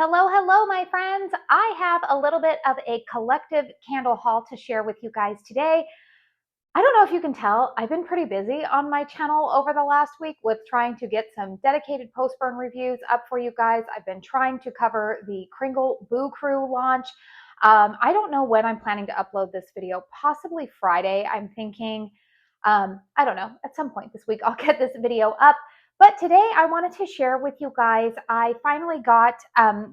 Hello, hello, my friends. I have a little bit of a collective candle haul to share with you guys today. I don't know if you can tell, I've been pretty busy on my channel over the last week with trying to get some dedicated post-burn reviews up for you guys. I've been trying to cover the Cringle Boo Crew launch. I don't know when I'm planning to upload this video, possibly Friday. I'm thinking, I don't know, at some point this week I'll get this video up. But today I wanted to share with you guys, I finally got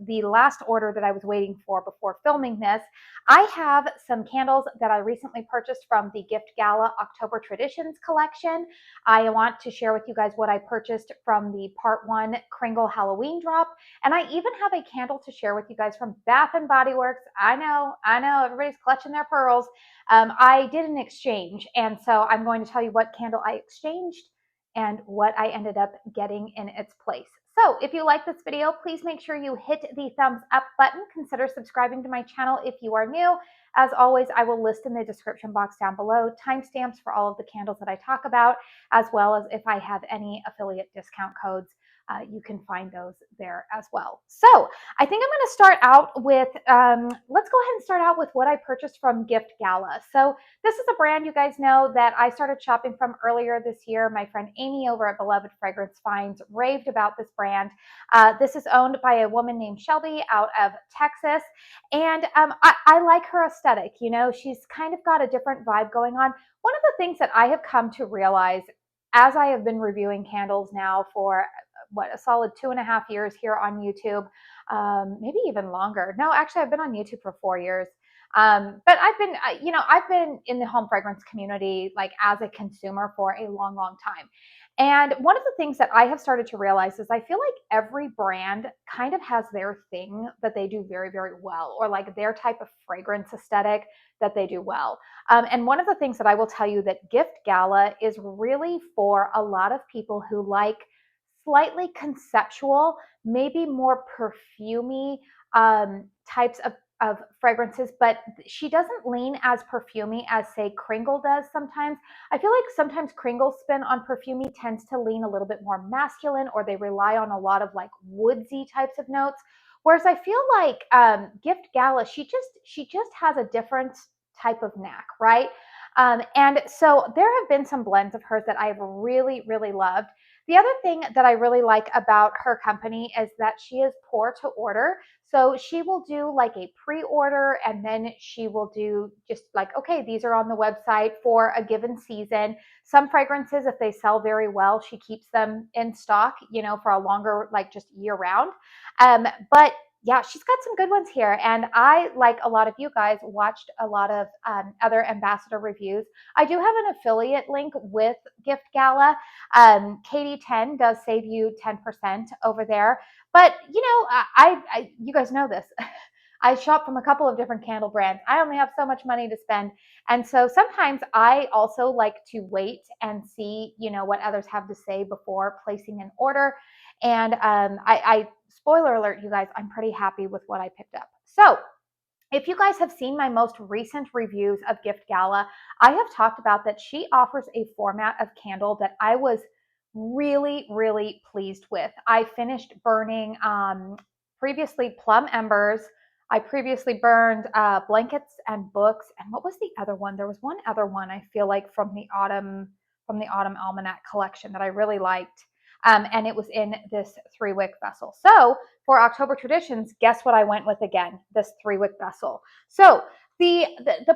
the last order that I was waiting for before filming this. I have some candles that I recently purchased from the Gift Gala October Traditions collection. I want to share with you guys what I purchased from the Part 1 Cringle Halloween drop. And I even have a candle to share with you guys from Bath & Body Works. I know, everybody's clutching their pearls. I did an exchange, and so I'm going to tell you what candle I exchanged and what I ended up getting in its place. So if you like this video, please make sure you hit the thumbs up button. Consider subscribing to my channel if you are new. As always, I will list in the description box down below timestamps for all of the candles that I talk about, as well as if I have any affiliate discount codes. You can find those there as well. So I think I'm going to start out with, let's go ahead and start out with what I purchased from Gift Gala. So this is a brand you guys know that I started shopping from earlier this year. My friend Amy over at Beloved Fragrance Finds raved about this brand. This is owned by a woman named Shelby out of Texas. And I like her aesthetic. You know, she's kind of got a different vibe going on. One of the things that I have come to realize as I have been reviewing candles now for a solid 2.5 years here on YouTube, maybe even longer. No, actually, I've been on YouTube for 4 years. But I've been in the home fragrance community, like as a consumer for a long, long time. And one of the things that I have started to realize is I feel like every brand kind of has their thing that they do very, very well, or like their type of fragrance aesthetic that they do well. And one of the things that I will tell you that Gift Gala is really for a lot of people who like slightly conceptual, maybe more perfumey types of fragrances, but she doesn't lean as perfumey as, say, Kringle does sometimes. I feel like sometimes Kringle's spin on perfumey tends to lean a little bit more masculine, or they rely on a lot of like woodsy types of notes. Whereas I feel like Gift Gala, she just has a different type of knack, right? And so there have been some blends of hers that I've really, really loved. The other thing that I really like about her company is that she is pour to order. So she will do like a pre-order, and then she will do just like, okay, these are on the website for a given season. Some fragrances, if they sell very well, she keeps them in stock, you know, for a longer, like just year round. But yeah, she's got some good ones here. And I, like a lot of you guys, watched a lot of other ambassador reviews. I do have an affiliate link with Gift Gala. Katie 10 does save you 10% over there. But, you know, you guys know this. I shop from a couple of different candle brands. I only have so much money to spend. And so sometimes I also like to wait and see, you know, what others have to say before placing an order. And spoiler alert, you guys, I'm pretty happy with what I picked up. So if you guys have seen my most recent reviews of Gift Gala, I have talked about that she offers a format of candle that I was really, really pleased with. I finished burning previously plum embers. I previously burned blankets and books. And what was the other one? There was one other one I feel like from the Autumn Almanac collection that I really liked. And it was in this 3-wick vessel. So for October Traditions, guess what I went with again? This 3-wick vessel. So the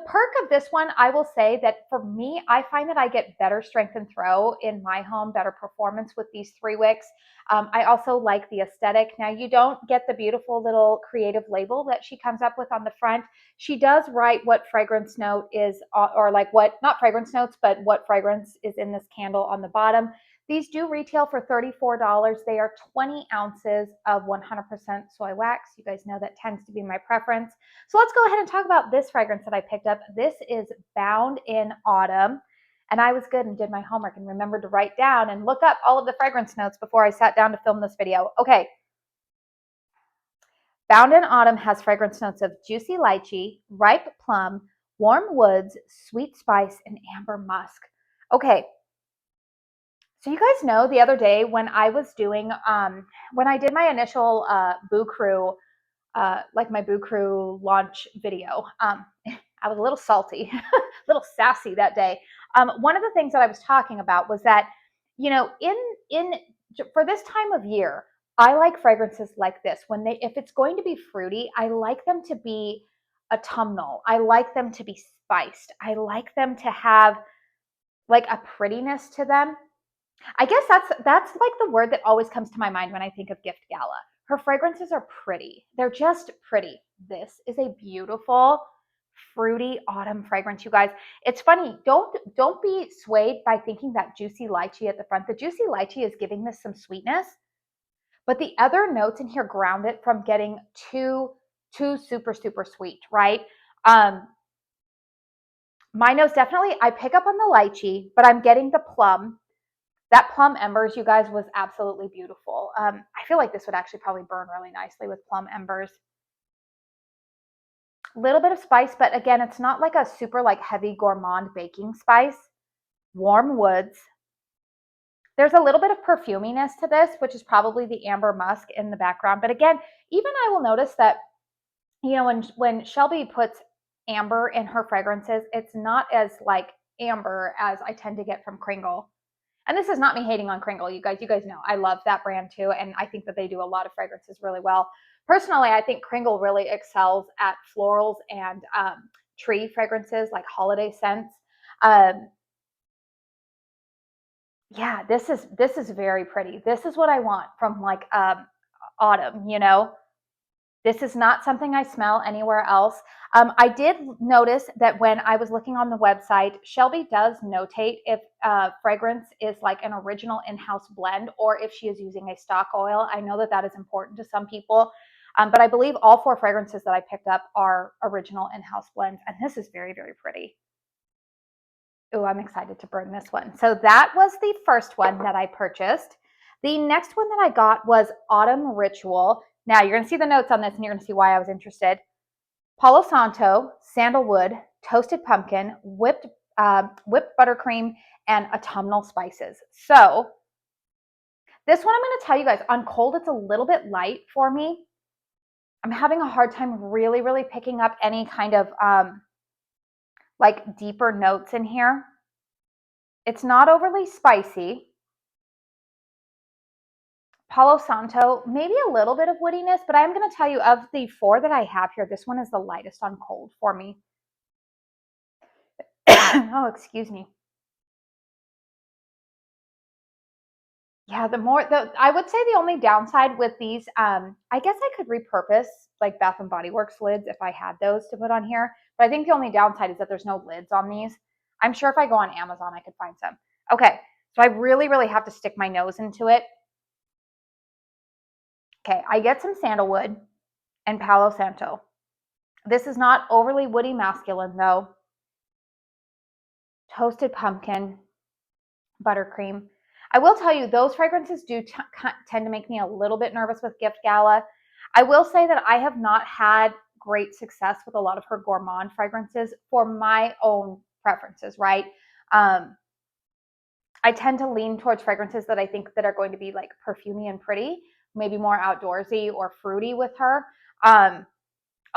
perk of this one, I will say that for me, I find that I get better strength and throw in my home, better performance with these 3 wicks. I also like the aesthetic. Now, you don't get the beautiful little creative label that she comes up with on the front. She does write what fragrance note is, or like what, not fragrance notes, but what fragrance is in this candle on the bottom. These do retail for $34. They are 20 ounces of 100% soy wax. You guys know that tends to be my preference. So let's go ahead and talk about this fragrance that I picked up. This is Bound in Autumn. And I was good and did my homework and remembered to write down and look up all of the fragrance notes before I sat down to film this video. Okay. Bound in Autumn has fragrance notes of juicy lychee, ripe plum, warm woods, sweet spice, and amber musk. Okay. So you guys know the other day when I was doing, when I did my initial Boo Crew like my Boo Crew launch video. I was a little salty, a little sassy that day. One of the things that I was talking about was that, you know, in for this time of year, I like fragrances like this. If it's going to be fruity, I like them to be autumnal. I like them to be spiced. I like them to have like a prettiness to them. I guess that's like the word that always comes to my mind when I think of Gift Gala. Her fragrances are pretty. They're just pretty. This is a beautiful fruity autumn fragrance, you guys. It's funny. Don't be swayed by thinking that juicy lychee at the front. The juicy lychee is giving this some sweetness, but the other notes in here ground it from getting too super sweet, right? My nose definitely, I pick up on the lychee, but I'm getting the plum. That plum embers, you guys, was absolutely beautiful. I feel like this would actually probably burn really nicely with plum embers. A little bit of spice, but again, it's not like a super like heavy gourmand baking spice. Warm woods. There's a little bit of perfuminess to this, which is probably the amber musk in the background. But again, even I will notice that, you know, when Shelby puts amber in her fragrances, it's not as like amber as I tend to get from Kringle. And this is not me hating on Kringle, you guys. You guys know I love that brand too, and I think that they do a lot of fragrances really well. Personally, I think Kringle really excels at florals and tree fragrances, like holiday scents. Yeah, this is very pretty. This is what I want from like autumn, you know. This is not something I smell anywhere else. I did notice that when I was looking on the website, Shelby does notate if fragrance is like an original in-house blend or if she is using a stock oil. I know that that is important to some people, but I believe all 4 fragrances that I picked up are original in-house blends, and this is very, very pretty. Oh, I'm excited to burn this one. So that was the first one that I purchased. The next one that I got was Autumn Ritual. Now you're going to see the notes on this and you're going to see why I was interested. Palo Santo, sandalwood, toasted pumpkin, whipped buttercream, and autumnal spices. So this one I'm going to tell you guys, on cold, it's a little bit light for me. I'm having a hard time really, really picking up any kind of like deeper notes in here. It's not overly spicy. Palo Santo, maybe a little bit of woodiness, but I'm going to tell you, of the 4 that I have here, this one is the lightest on cold for me. Oh, excuse me. Yeah, I would say the only downside with these, I guess I could repurpose like Bath and Body Works lids if I had those to put on here. But I think the only downside is that there's no lids on these. I'm sure if I go on Amazon, I could find some. Okay, so I really, really have to stick my nose into it. Okay, I get some sandalwood and Palo Santo. This is not overly woody masculine though. Toasted pumpkin, buttercream. I will tell you, those fragrances do tend to make me a little bit nervous with Gift Gala. I will say that I have not had great success with a lot of her gourmand fragrances for my own preferences, right? I tend to lean towards fragrances that I think that are going to be like perfumey and pretty, maybe more outdoorsy or fruity with her. A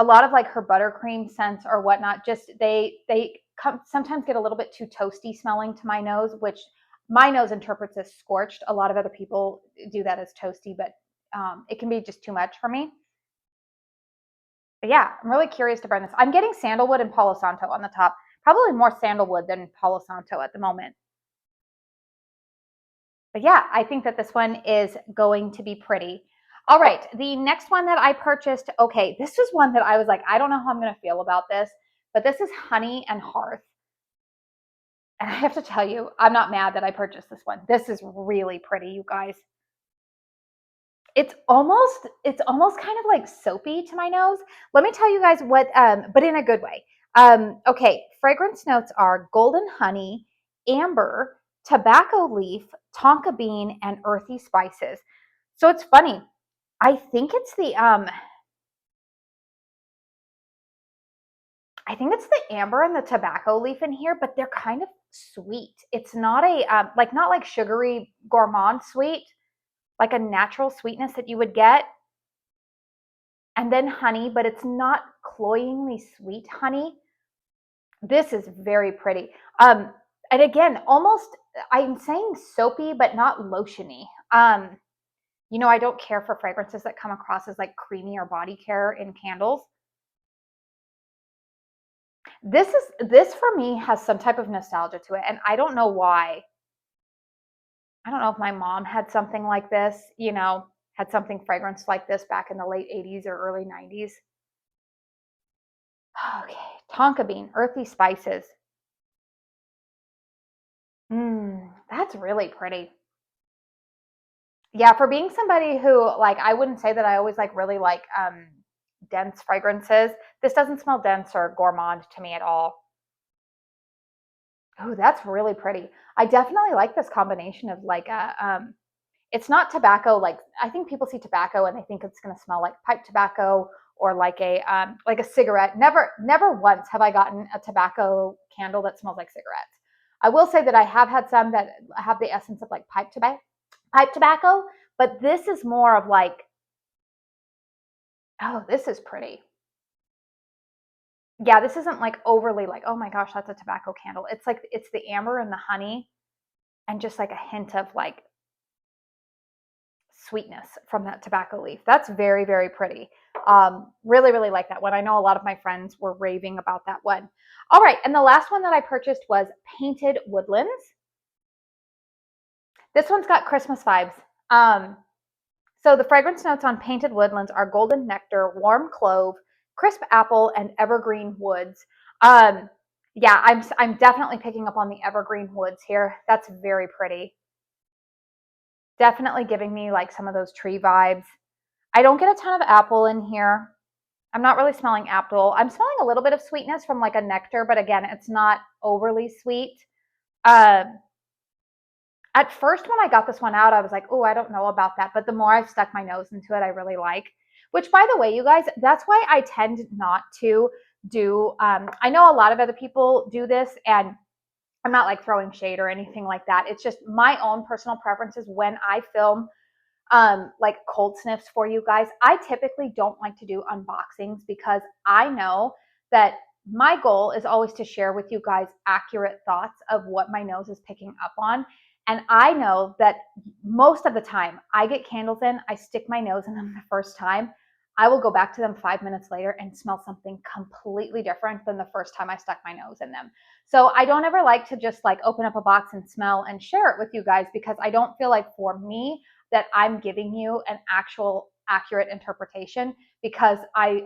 lot of like her buttercream scents or whatnot, just they sometimes get a little bit too toasty smelling to my nose, which my nose interprets as scorched. A lot of other people do that as toasty, but it can be just too much for me. But yeah, I'm really curious to burn this. I'm getting sandalwood and Palo Santo on the top, probably more sandalwood than Palo Santo at the moment. But yeah, I think that this one is going to be pretty. All right, the next one that I purchased, okay, this is one that I was like, I don't know how I'm going to feel about this, but this is Honey and Hearth. And I have to tell you, I'm not mad that I purchased this one. This is really pretty, you guys. It's almost kind of like soapy to my nose. Let me tell you guys what, but in a good way. Okay, fragrance notes are golden honey, amber, tobacco leaf, tonka bean, and earthy spices. So it's funny. I think it's the amber and the tobacco leaf in here, but they're kind of sweet. It's not a not like sugary gourmand sweet, like a natural sweetness that you would get. and then honey, but it's not cloyingly sweet honey. This is very pretty. And again, almost, I'm saying soapy, but not lotiony. You know, I don't care for fragrances that come across as like creamy or body care in candles. This for me has some type of nostalgia to it, and I don't know why. I don't know if my mom had something like this, you know, had something fragrance like this back in the late 80s or early 90s. Okay, tonka bean, earthy spices. That's really pretty. Yeah, for being somebody who, like, I wouldn't say that I always like really like dense fragrances. This doesn't smell dense or gourmand to me at all. Oh, that's really pretty. I definitely like this combination of like a it's not tobacco. Like, I think people see tobacco and they think it's going to smell like pipe tobacco or like a cigarette. Never once have I gotten a tobacco candle that smells like cigarettes. I will say that I have had some that have the essence of like pipe tobacco, but this is more of like, oh, this is pretty. Yeah, this isn't like overly like, oh my gosh, that's a tobacco candle. It's like, it's the amber and the honey and just like a hint of like sweetness from that tobacco leaf. That's very, very pretty. Really, really like that one. I know a lot of my friends were raving about that one. All right, and the last one that I purchased was Painted Woodlands. This one's got Christmas vibes. So the fragrance notes on Painted Woodlands are golden nectar, warm clove, crisp apple, and evergreen woods. Yeah, I'm definitely picking up on the evergreen woods here. That's very pretty. Definitely giving me like some of those tree vibes. I don't get a ton of apple in here. I'm not really smelling apple. I'm smelling a little bit of sweetness from like a nectar, but again, it's not overly sweet. Um, at first, when I got this one out, I was like, oh, I don't know about that. But the more I've stuck my nose into it, I really like. Which, by the way, you guys, that's why I tend not to do, I know a lot of other people do this, and I'm not like throwing shade or anything like that. It's just my own personal preferences when I film like cold sniffs for you guys. I typically don't like to do unboxings because I know that my goal is always to share with you guys accurate thoughts of what my nose is picking up on. And I know that most of the time I get candles in, I stick my nose in them the first time. I will go back to them 5 minutes later and smell something completely different than the first time I stuck my nose in them. So I don't ever like to just like open up a box and smell and share it with you guys because I don't feel like for me that I'm giving you an actual accurate interpretation because I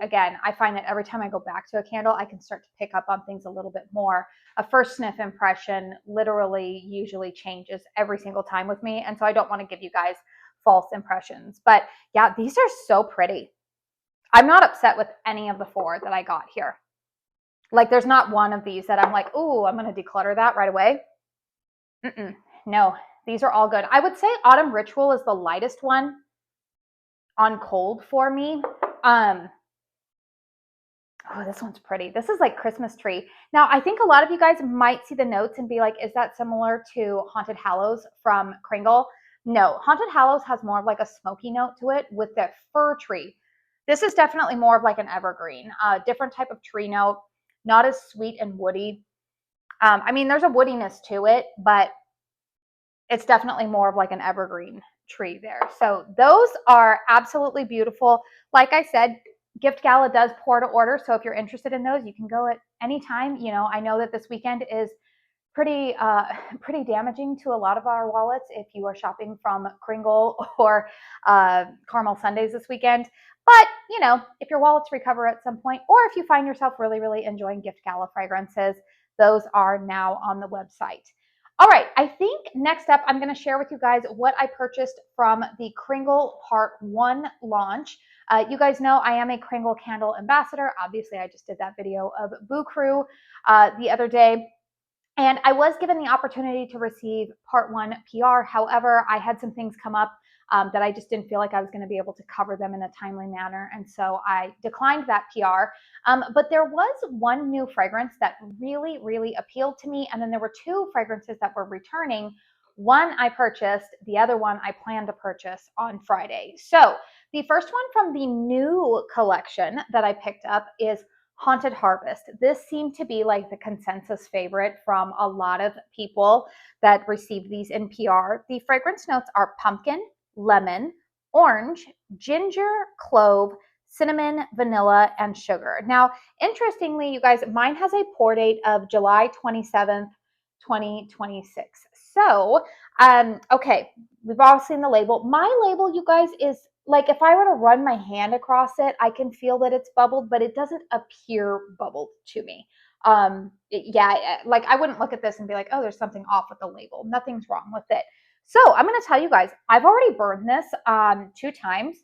find that every time I go back to a candle, I can start to pick up on things a little bit more. A first sniff impression literally usually changes every single time with me. And so I don't want to give you guys false impressions. But yeah, these are so pretty. I'm not upset with any of the four that I got here. Like, there's not one of these that I'm like, ooh, I'm going to declutter that right away. No, these are all good. I would say Autumn Ritual is the lightest one on cold for me. Oh, this one's pretty. This is like Christmas tree. Now, I think a lot of you guys might see the notes and be like, is that similar to Haunted Hallows from Kringle? No, Haunted Hallows has more of like a smoky note to it with the fir tree. This is definitely more of like an evergreen, different type of tree note, not as sweet and woody. I mean, there's a woodiness to it, but it's definitely more of like an evergreen tree there. So those are absolutely beautiful. Like I said, Gift Gala does pour to order. So if you're interested in those, you can go at any time. You know, I know that this weekend is pretty pretty damaging to a lot of our wallets if you are shopping from Kringle or Caramel Sundays this weekend. But, you know, if your wallets recover at some point, or if you find yourself really, really enjoying Gift Gala fragrances, those are now on the website. All right, I think next up, I'm going to share with you guys what I purchased from the Cringle Part 1 launch. You guys know I am a Cringle candle ambassador. Obviously, I just did that video of Boo Crew the other day. And I was given the opportunity to receive Part 1 PR. However, I had some things come up that I just didn't feel like I was going to be able to cover them in a timely manner. And so I declined that PR. But there was one new fragrance that really, really appealed to me. And then there were two fragrances that were returning. One I purchased, the other one I plan to purchase on Friday. So The first one from the new collection that I picked up is Haunted Harvest. This seemed to be like the consensus favorite from a lot of people that received these in PR. The fragrance notes are pumpkin, lemon, orange, ginger, clove, cinnamon, vanilla, and sugar. Now, interestingly, you guys, mine has a pour date of July 27th, 2026. So, okay, we've all seen the label. My label, you guys, is like if I were to run my hand across it, I can feel that it's bubbled, but it doesn't appear bubbled to me. Like I wouldn't look at this and be like, oh, there's something off with the label. Nothing's wrong with it. So I'm going to tell you guys, I've already burned this 2 times.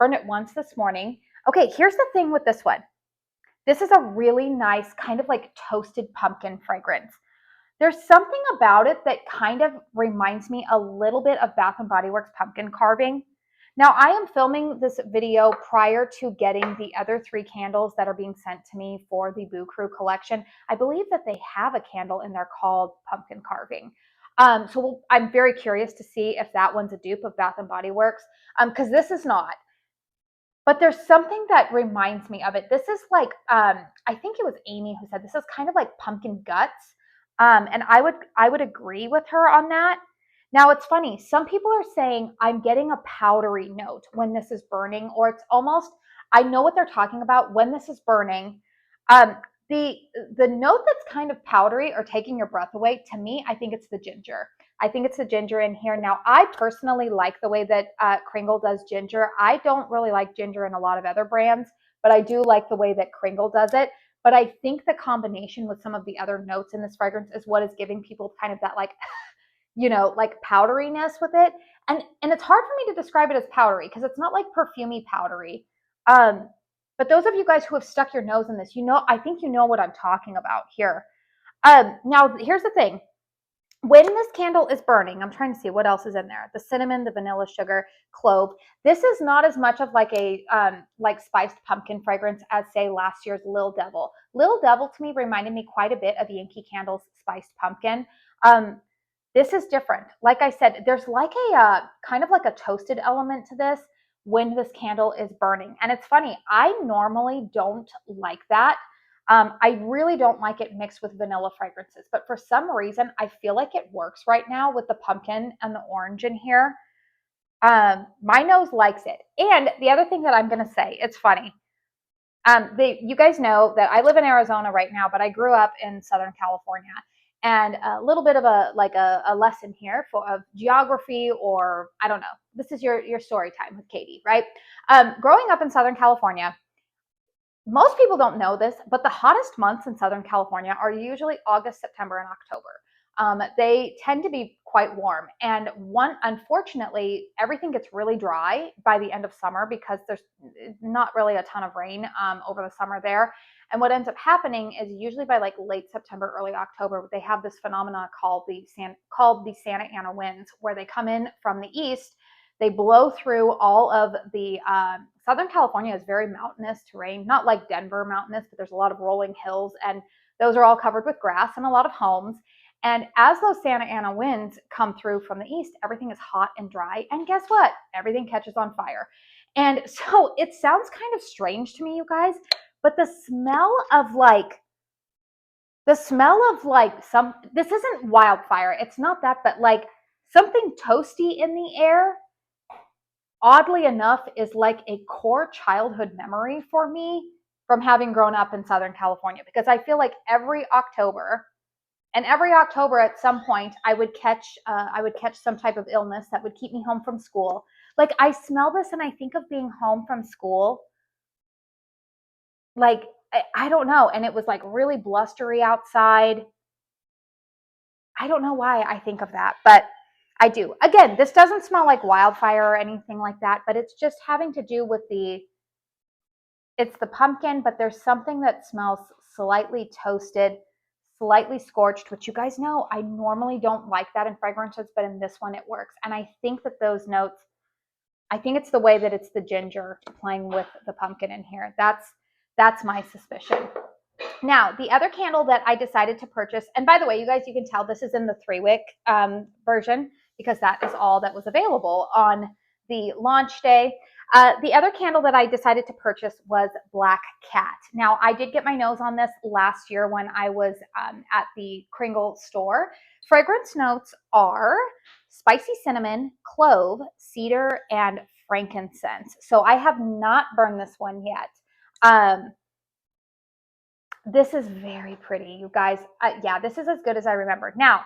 Burned it once this morning. Okay, here's the thing with this one. This is a really nice kind of like toasted pumpkin fragrance. There's something about it that kind of reminds me a little bit of Bath & Body Works pumpkin carving. Now, I am filming this video prior to getting the other 3 candles that are being sent to me for the Boo Crew collection. I believe that they have a candle in there called pumpkin carving. So I'm very curious to see if that one's a dupe of Bath & Body Works, because this is not. But there's something that reminds me of it. This is like, I think it was Amy who said this is kind of like pumpkin guts. And I would agree with her on that. Now it's funny, some people are saying I'm getting a powdery note when this is burning, or it's almost, I know what they're talking about when this is burning. The note that's kind of powdery or taking your breath away, to me, I think it's the ginger. I think it's the ginger in here. Now, I personally like the way that Cringle does ginger. I don't really like ginger in a lot of other brands, but I do like the way that Cringle does it. But I think the combination with some of the other notes in this fragrance is what is giving people kind of that like, you know, like powderiness with it. And it's hard for me to describe it as powdery because it's not like perfumey powdery. But those of you guys who have stuck your nose in this, you know, I think you know what I'm talking about here. Now, here's the thing. When this candle is burning, I'm trying to see what else is in there. The cinnamon, the vanilla, sugar, clove. This is not as much of like a like spiced pumpkin fragrance as say last year's Lil Devil. Lil Devil to me reminded me quite a bit of Yankee Candle's spiced pumpkin. This is different. Like I said, there's like a kind of like a toasted element to this when this candle is burning. And it's funny, I normally don't like that. I really don't like it mixed with vanilla fragrances, but for some reason, I feel like it works right now with the pumpkin and the orange in here. My nose likes it. And the other thing that I'm going to say, it's funny. You guys know that I live in Arizona right now, but I grew up in Southern California. And a little bit of a lesson here of geography, or I don't know. This is your story time with Katie, right? Growing up in Southern California, most people don't know this, but the hottest months in Southern California are usually August, September, and October. They tend to be quite warm. And unfortunately, everything gets really dry by the end of summer because there's not really a ton of rain over the summer there. And what ends up happening is usually by like late September, early October, they have this phenomenon called the Santa Ana winds, where they come in from the east. They blow through all of the Southern California is very mountainous terrain, not like Denver mountainous, but there's a lot of rolling hills, and those are all covered with grass and a lot of homes. And as those Santa Ana winds come through from the east, everything is hot and dry. And guess what? Everything catches on fire. And so it sounds kind of strange to me, you guys, but the smell of like this isn't wildfire. It's not that, but like something toasty in the air, oddly enough, is like a core childhood memory for me from having grown up in Southern California, because I feel like every October at some point I would catch some type of illness that would keep me home from school. Like I smell this and I think of being home from school. Like I don't know, and it was like really blustery outside. I don't know why I think of that, but I do. Again, this doesn't smell like wildfire or anything like that, but it's just having to do with it's the pumpkin, but there's something that smells slightly toasted, slightly scorched, which you guys know I normally don't like that in fragrances, but in this one it works. And I think that those notes, I think it's the way that it's the ginger playing with the pumpkin in here. That's my suspicion. Now, the other candle that I decided to purchase, and by the way, you guys, you can tell this is in the 3-wick version because that is all that was available on the launch day. The other candle that I decided to purchase was Black Cat. Now, I did get my nose on this last year when I was at the Kringle store. Fragrance notes are spicy cinnamon, clove, cedar, and frankincense. So I have not burned this one yet. This is very pretty, you guys. Yeah, this is as good as I remember. Now,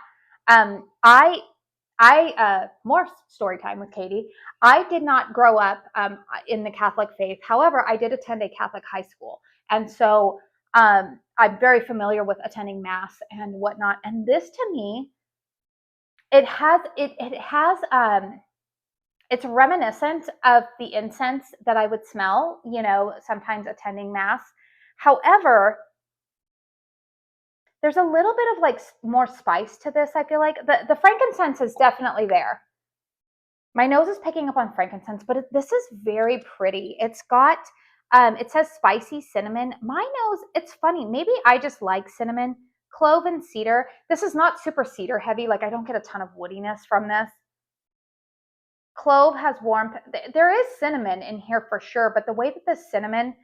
I more story time with Katie. I did not grow up in the Catholic faith. However, I did attend a Catholic high school, and so I'm very familiar with attending mass and whatnot. And this, to me, it has it's reminiscent of the incense that I would smell, you know, sometimes attending mass. However, there's a little bit of like more spice to this. I feel like the frankincense is definitely there. My nose is picking up on frankincense, but this is very pretty. It's got, it says spicy cinnamon. My nose, it's funny. Maybe I just like cinnamon, clove, and cedar. This is not super cedar heavy. Like I don't get a ton of woodiness from this. Clove has warmth. There is cinnamon in here for sure, but the way that the cinnamon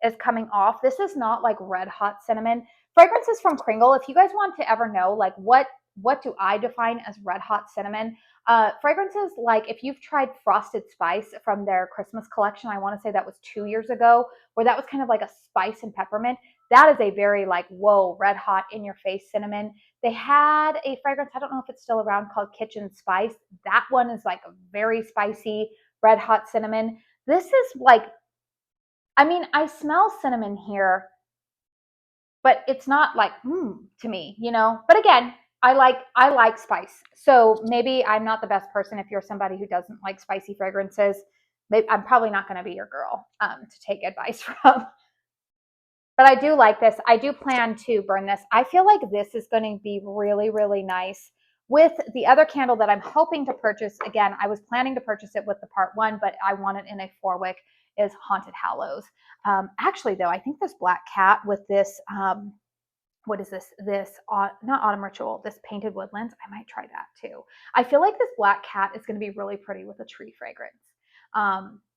is coming off, this is not like red hot cinnamon. Fragrances from Kringle, if you guys want to ever know like what do I define as red hot cinnamon, fragrances like if you've tried Frosted Spice from their Christmas collection, I want to say that was 2 years ago, where that was kind of like a spice and peppermint. That is a very like, whoa, red hot in your face cinnamon. They had a fragrance, I don't know if it's still around, called Kitchen Spice. That one is like a very spicy, red hot cinnamon. This is like, I mean, I smell cinnamon here, but it's not like, to me, you know? But again, I like spice. So maybe I'm not the best person if you're somebody who doesn't like spicy fragrances. Maybe, I'm probably not going to be your girl to take advice from. But I do like this. I do plan to burn this. I feel like this is going to be really, really nice with the other candle that I'm hoping to purchase. Again, I was planning to purchase it with the part 1, but I want it in a 4-wick, is Haunted Hallows. Actually, though, I think this Black Cat with this, what is this? Not Autumn Ritual, this Painted Woodlands. I might try that too. I feel like this Black Cat is going to be really pretty with a tree fragrance.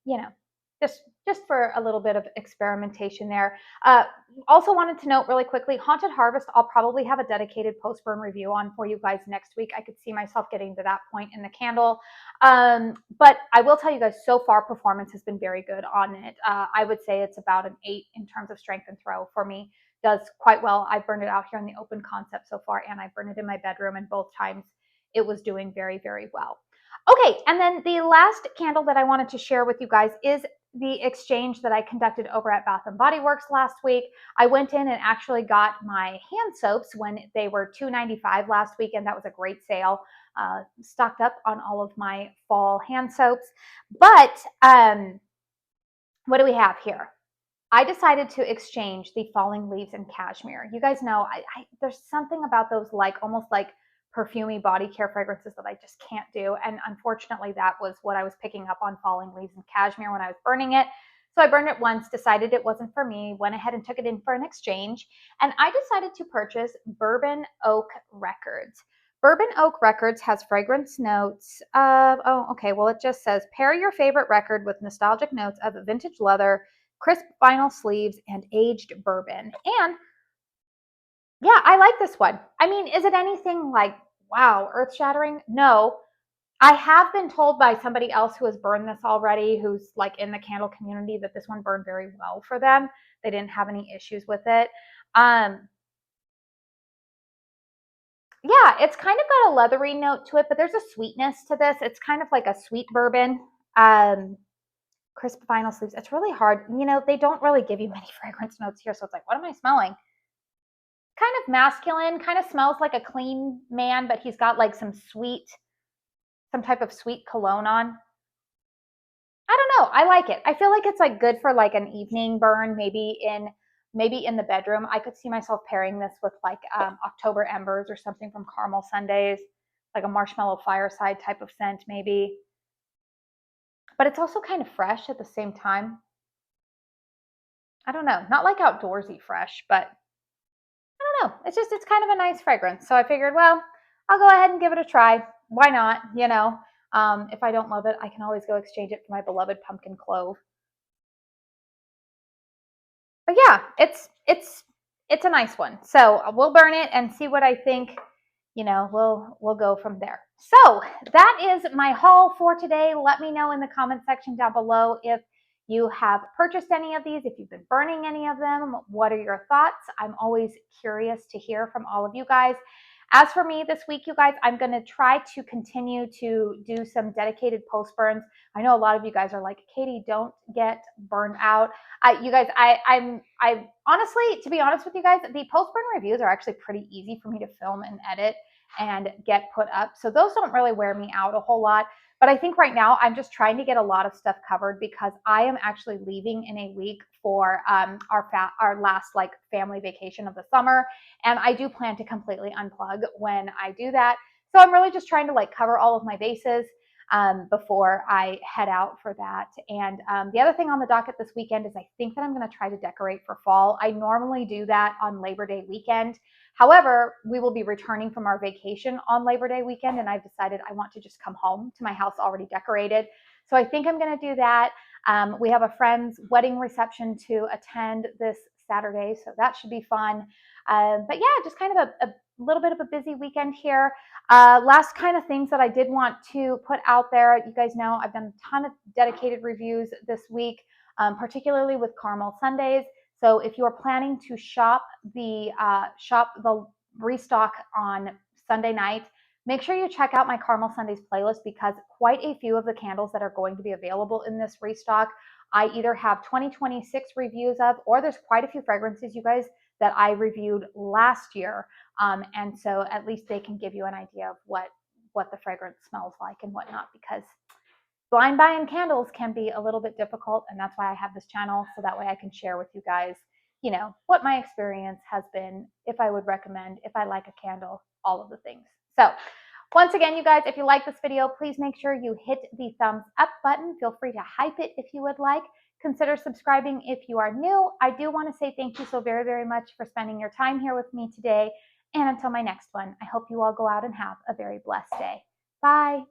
You know, just for a little bit of experimentation there. Also wanted to note really quickly, Haunted Harvest, I'll probably have a dedicated post-burn review on for you guys next week. I could see myself getting to that point in the candle. But I will tell you guys, so far performance has been very good on it. I would say it's about an 8 in terms of strength and throw for me. Does quite well. I've burned it out here in the open concept so far, and I've burned it in my bedroom, and both times it was doing very, very well. Okay, and then the last candle that I wanted to share with you guys is the exchange that I conducted over at Bath & Body Works last week. I went in and actually got my hand soaps when they were $2.95 last week, and that was a great sale. Stocked up on all of my fall hand soaps. But what do we have here? I decided to exchange the Falling Leaves and Cashmere. You guys know there's something about those like almost like perfumey body care fragrances that I just can't do. And unfortunately, that was what I was picking up on Falling Leaves and Cashmere when I was burning it. So I burned it once, decided it wasn't for me, went ahead and took it in for an exchange. And I decided to purchase Bourbon Oak Records. Bourbon Oak Records has fragrance notes of, it just says, pair your favorite record with nostalgic notes of vintage leather, crisp vinyl sleeves, and aged bourbon. And yeah, I like this one. I mean, is it anything like, wow, earth-shattering? No. I have been told by somebody else who has burned this already, who's like in the candle community, that this one burned very well for them. They didn't have any issues with it. Yeah, it's kind of got a leathery note to it, but there's a sweetness to this. It's kind of like a sweet bourbon. Crisp vinyl sleeves. It's really hard. You know, they don't really give you many fragrance notes here. So it's like, what am I smelling? Kind of masculine, kind of smells like a clean man, but he's got like some type of sweet cologne on. I don't know. I like it. I feel like it's like good for like an evening burn, maybe in the bedroom. I could see myself pairing this with like October Embers or something from Caramel Sundays, like a marshmallow fireside type of scent maybe. But it's also kind of fresh at the same time. I don't know. Not like outdoorsy fresh, but I don't know. It's kind of a nice fragrance. So I figured, well, I'll go ahead and give it a try. Why not? You know, If I don't love it, I can always go exchange it for my beloved pumpkin clove. But yeah, it's a nice one. So we'll burn it and see what I think. You know, we'll go from there. So that is my haul for today. Let me know in the comment section down below if you have purchased any of these, if you've been burning any of them. What are your thoughts? I'm always curious to hear from all of you guys. As for me this week, you guys, I'm going to try to continue to do some dedicated post burns. I know a lot of you guys are like, Katie, don't get burned out. You guys, I honestly, to be honest with you guys, the post burn reviews are actually pretty easy for me to film and edit and get put up. So those don't really wear me out a whole lot. But I think right now I'm just trying to get a lot of stuff covered because I am actually leaving in a week for our last like family vacation of the summer. And I do plan to completely unplug when I do that. So I'm really just trying to like cover all of my bases before I head out for that. And the other thing on the docket this weekend is I think that I'm going to try to decorate for fall. I normally do that on Labor Day weekend. However, we will be returning from our vacation on Labor Day weekend, and I've decided I want to just come home to my house already decorated. So I think I'm going to do that. We have a friend's wedding reception to attend this Saturday, so that should be fun. But yeah, just kind of a little bit of a busy weekend here. Last kind of things that I did want to put out there. You guys know I've done a ton of dedicated reviews this week, particularly with caramel sundaes. So if you are planning to shop the restock on Sunday night, make sure you check out my caramel sundaes playlist because quite a few of the candles that are going to be available in this restock, I either have 2026 reviews of, or there's quite a few fragrances, you guys, that I reviewed last year. And so at least they can give you an idea of what the fragrance smells like and whatnot, because blind buying candles can be a little bit difficult. And that's why I have this channel. So that way I can share with you guys, you know, what my experience has been, if I would recommend, if I like a candle, all of the things. So once again, you guys, if you like this video, please make sure you hit the thumbs up button. Feel free to hype it if you would like. Consider subscribing if you are new. I do want to say thank you so very, very much for spending your time here with me today. And until my next one, I hope you all go out and have a very blessed day. Bye.